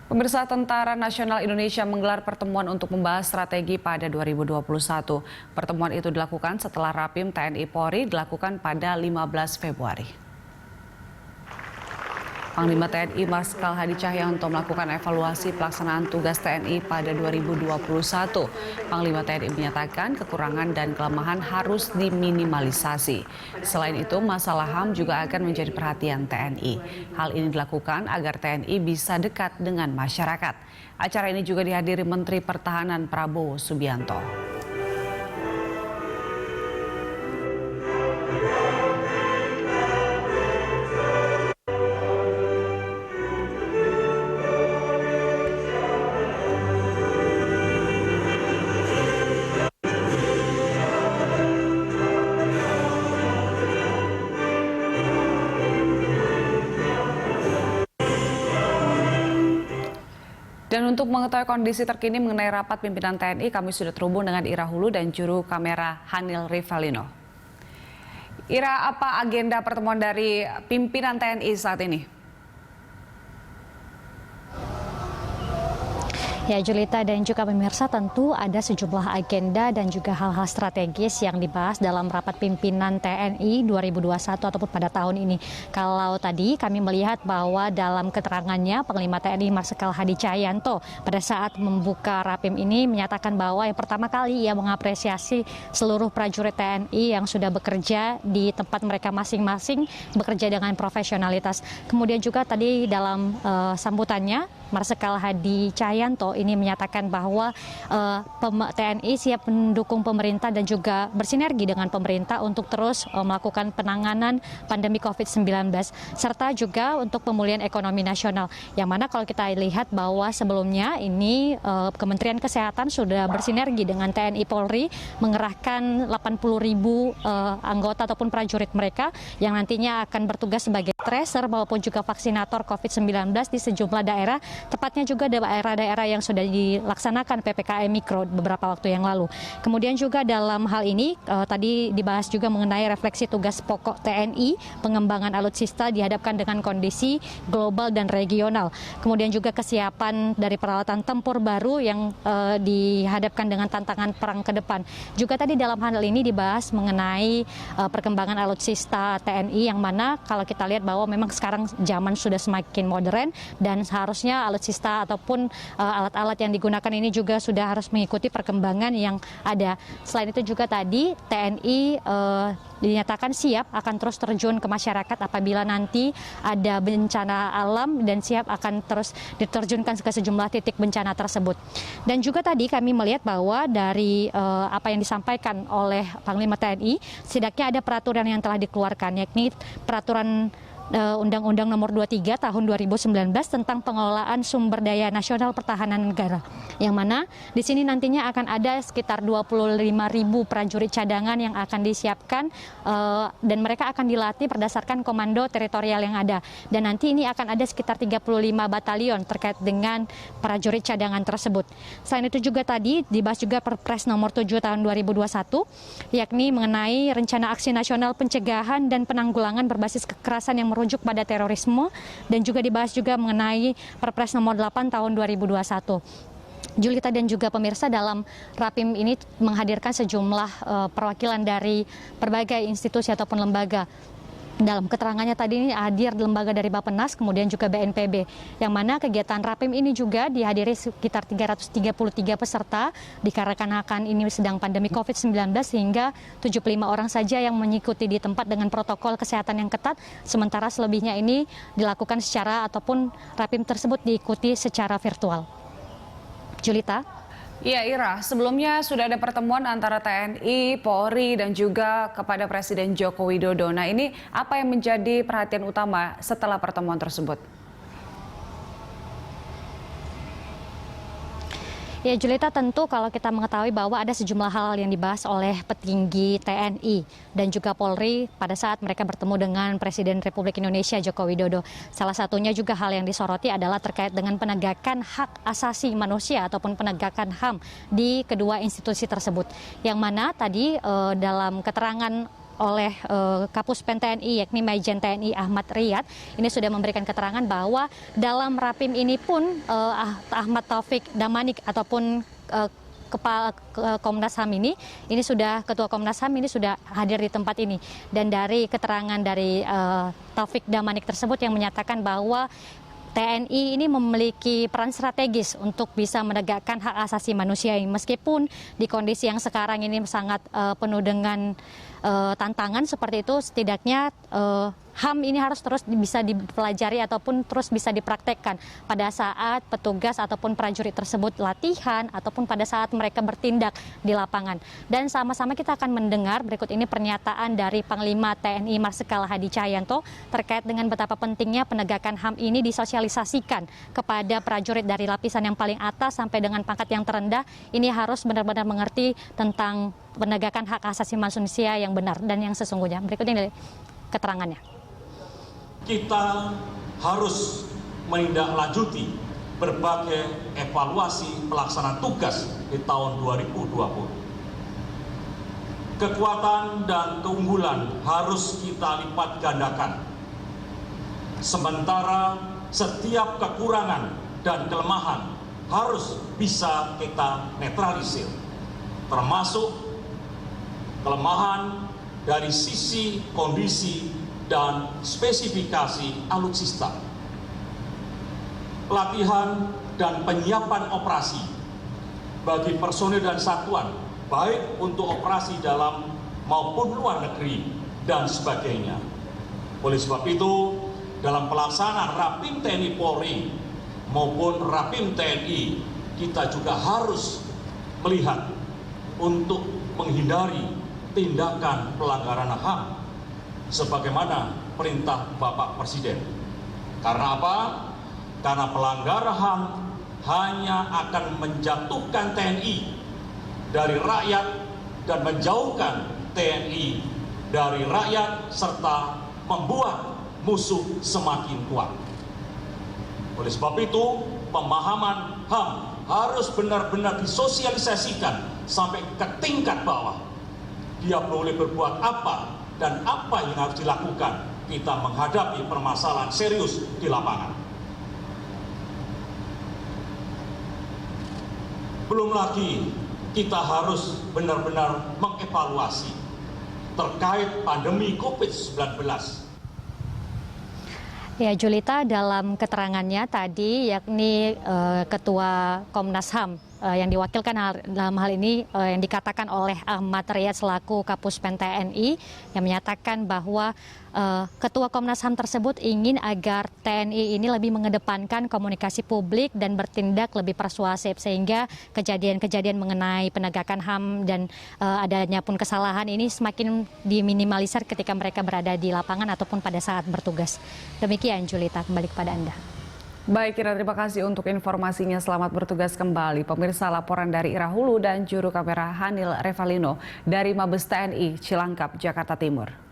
Pemirsa, Tentara Nasional Indonesia menggelar pertemuan untuk membahas strategi pada 2021. Pertemuan itu dilakukan setelah Rapim TNI Polri dilakukan pada 15 Februari. Panglima TNI Marsikal Hadi Cahyanto melakukan evaluasi pelaksanaan tugas TNI pada 2021. Panglima TNI menyatakan kekurangan dan kelemahan harus diminimalisasi. Selain itu, masalah HAM juga akan menjadi perhatian TNI. Hal ini dilakukan agar TNI bisa dekat dengan masyarakat. Acara ini juga dihadiri Menteri Pertahanan Prabowo Subianto. Dan untuk mengetahui kondisi terkini mengenai rapat pimpinan TNI, kami sudah terhubung dengan Ira Hulu dan juru kamera Hanil Rivalino. Ira, apa agenda pertemuan dari pimpinan TNI saat ini? Ya, Julita dan juga pemirsa, tentu ada sejumlah agenda dan juga hal-hal strategis yang dibahas dalam rapat pimpinan TNI 2021 ataupun pada tahun ini. Kalau tadi kami melihat bahwa dalam keterangannya Panglima TNI Marsikal Hadi Cahyanto pada saat membuka Rapim ini menyatakan bahwa yang pertama kali ia mengapresiasi seluruh prajurit TNI yang sudah bekerja di tempat mereka masing-masing, bekerja dengan profesionalitas. Kemudian juga tadi dalam sambutannya Marsikal Hadi Cahyanto ini menyatakan bahwa TNI siap mendukung pemerintah dan juga bersinergi dengan pemerintah untuk terus melakukan penanganan pandemi COVID-19 serta juga untuk pemulihan ekonomi nasional. Yang mana kalau kita lihat bahwa sebelumnya ini Kementerian Kesehatan sudah bersinergi dengan TNI Polri mengerahkan 80.000 anggota ataupun prajurit mereka yang nantinya akan bertugas sebagai tracer maupun juga vaksinator COVID-19 di sejumlah daerah, tepatnya juga daerah-daerah yang sudah dilaksanakan PPKM Mikro beberapa waktu yang lalu. Kemudian juga dalam hal ini tadi dibahas juga mengenai refleksi tugas pokok TNI, pengembangan alutsista dihadapkan dengan kondisi global dan regional. Kemudian juga kesiapan dari peralatan tempur baru yang dihadapkan dengan tantangan perang ke depan. Juga tadi dalam hal ini dibahas mengenai perkembangan alutsista TNI yang mana kalau kita lihat bahwa memang sekarang zaman sudah semakin modern dan seharusnya alutsista ataupun alat-alat yang digunakan ini juga sudah harus mengikuti perkembangan yang ada. Selain itu juga tadi TNI dinyatakan siap akan terus terjun ke masyarakat apabila nanti ada bencana alam dan siap akan terus diterjunkan ke sejumlah titik bencana tersebut. Dan juga tadi kami melihat bahwa dari apa yang disampaikan oleh Panglima TNI, setidaknya ada peraturan yang telah dikeluarkan, yakni peraturan Undang-Undang Nomor 23 Tahun 2019 tentang pengelolaan sumber daya nasional pertahanan negara, yang mana di sini nantinya akan ada sekitar 25.000 prajurit cadangan yang akan disiapkan dan mereka akan dilatih berdasarkan komando teritorial yang ada, dan nanti ini akan ada sekitar 35 batalion terkait dengan prajurit cadangan tersebut. Selain itu juga tadi dibahas juga Perpres Nomor 7 Tahun 2021, yakni mengenai rencana aksi nasional pencegahan dan penanggulangan berbasis kekerasan yang merujuk pada terorisme, dan juga dibahas juga mengenai Perpres Nomor 8 Tahun 2021. Julita dan juga pemirsa, dalam Rapim ini menghadirkan sejumlah perwakilan dari berbagai institusi ataupun lembaga. Dalam keterangannya tadi ini hadir lembaga dari Bappenas, kemudian juga BNPB, yang mana kegiatan Rapim ini juga dihadiri sekitar 333 peserta, dikarenakan ini sedang pandemi COVID-19 sehingga 75 orang saja yang mengikuti di tempat dengan protokol kesehatan yang ketat, sementara selebihnya ini dilakukan secara ataupun Rapim tersebut diikuti secara virtual. Julita. Iya, Ira, sebelumnya sudah ada pertemuan antara TNI, Polri, dan juga kepada Presiden Joko Widodo. Nah, ini apa yang menjadi perhatian utama setelah pertemuan tersebut? Ya, Julita, tentu kalau kita mengetahui bahwa ada sejumlah hal yang dibahas oleh petinggi TNI dan juga Polri pada saat mereka bertemu dengan Presiden Republik Indonesia Joko Widodo. Salah satunya juga hal yang disoroti adalah terkait dengan penegakan hak asasi manusia ataupun penegakan HAM di kedua institusi tersebut. Yang mana tadi dalam keterangan oleh Kapus Pen TNI yakni Majen TNI Ahmad Riyad ini sudah memberikan keterangan bahwa dalam rapim ini pun Ahmad Taufik Damanik ataupun Kepala Komnas HAM ini sudah Ketua Komnas HAM ini sudah hadir di tempat ini, dan dari keterangan dari Taufik Damanik tersebut yang menyatakan bahwa TNI ini memiliki peran strategis untuk bisa menegakkan hak asasi manusia ini, meskipun di kondisi yang sekarang ini sangat penuh dengan tantangan seperti itu, setidaknya HAM ini harus terus bisa dipelajari ataupun terus bisa dipraktekkan pada saat petugas ataupun prajurit tersebut latihan ataupun pada saat mereka bertindak di lapangan. Dan sama-sama kita akan mendengar berikut ini pernyataan dari Panglima TNI Marsikal Hadi Cahyanto terkait dengan betapa pentingnya penegakan HAM ini disosialisasikan kepada prajurit dari lapisan yang paling atas sampai dengan pangkat yang terendah. Ini harus benar-benar mengerti tentang penegakan hak asasi manusia yang benar dan yang sesungguhnya. Berikutnya dari keterangannya. Kita harus menindaklanjuti berbagai evaluasi pelaksanaan tugas di tahun 2020. Kekuatan dan keunggulan harus kita lipat gandakan. Sementara setiap kekurangan dan kelemahan harus bisa kita netralisir, termasuk kelemahan dari sisi kondisi dan spesifikasi alutsista. Pelatihan dan penyiapan operasi bagi personil dan satuan, baik untuk operasi dalam maupun luar negeri dan sebagainya. Oleh sebab itu, dalam pelaksanaan Rapim TNI Polri maupun Rapim TNI, kita juga harus melihat untuk menghindari tindakan pelanggaran HAM sebagaimana perintah Bapak Presiden. Karena apa? Karena pelanggaran HAM hanya akan menjatuhkan TNI dari rakyat dan menjauhkan TNI dari rakyat serta membuat musuh semakin kuat. Oleh sebab itu, pemahaman HAM harus benar-benar disosialisasikan sampai ke tingkat bawah. Dia boleh berbuat apa dan apa yang harus dilakukan kita menghadapi permasalahan serius di lapangan. Belum lagi kita harus benar-benar mengevaluasi terkait pandemi COVID-19. Ya, Julita, dalam keterangannya tadi yakni Ketua Komnas HAM yang diwakilkan dalam hal ini yang dikatakan oleh Ahmad Riyad selaku Kapus Pen TNI yang menyatakan bahwa Ketua Komnas HAM tersebut ingin agar TNI ini lebih mengedepankan komunikasi publik dan bertindak lebih persuasif sehingga kejadian-kejadian mengenai penegakan HAM dan adanya pun kesalahan ini semakin diminimalisir ketika mereka berada di lapangan ataupun pada saat bertugas. Demikian Julita, kembali kepada Anda. Baik, Ira, terima kasih untuk informasinya. Selamat bertugas kembali. Pemirsa, laporan dari Ira Hulu dan juru kamera Hanil Revalino dari Mabes TNI Cilangkap, Jakarta Timur.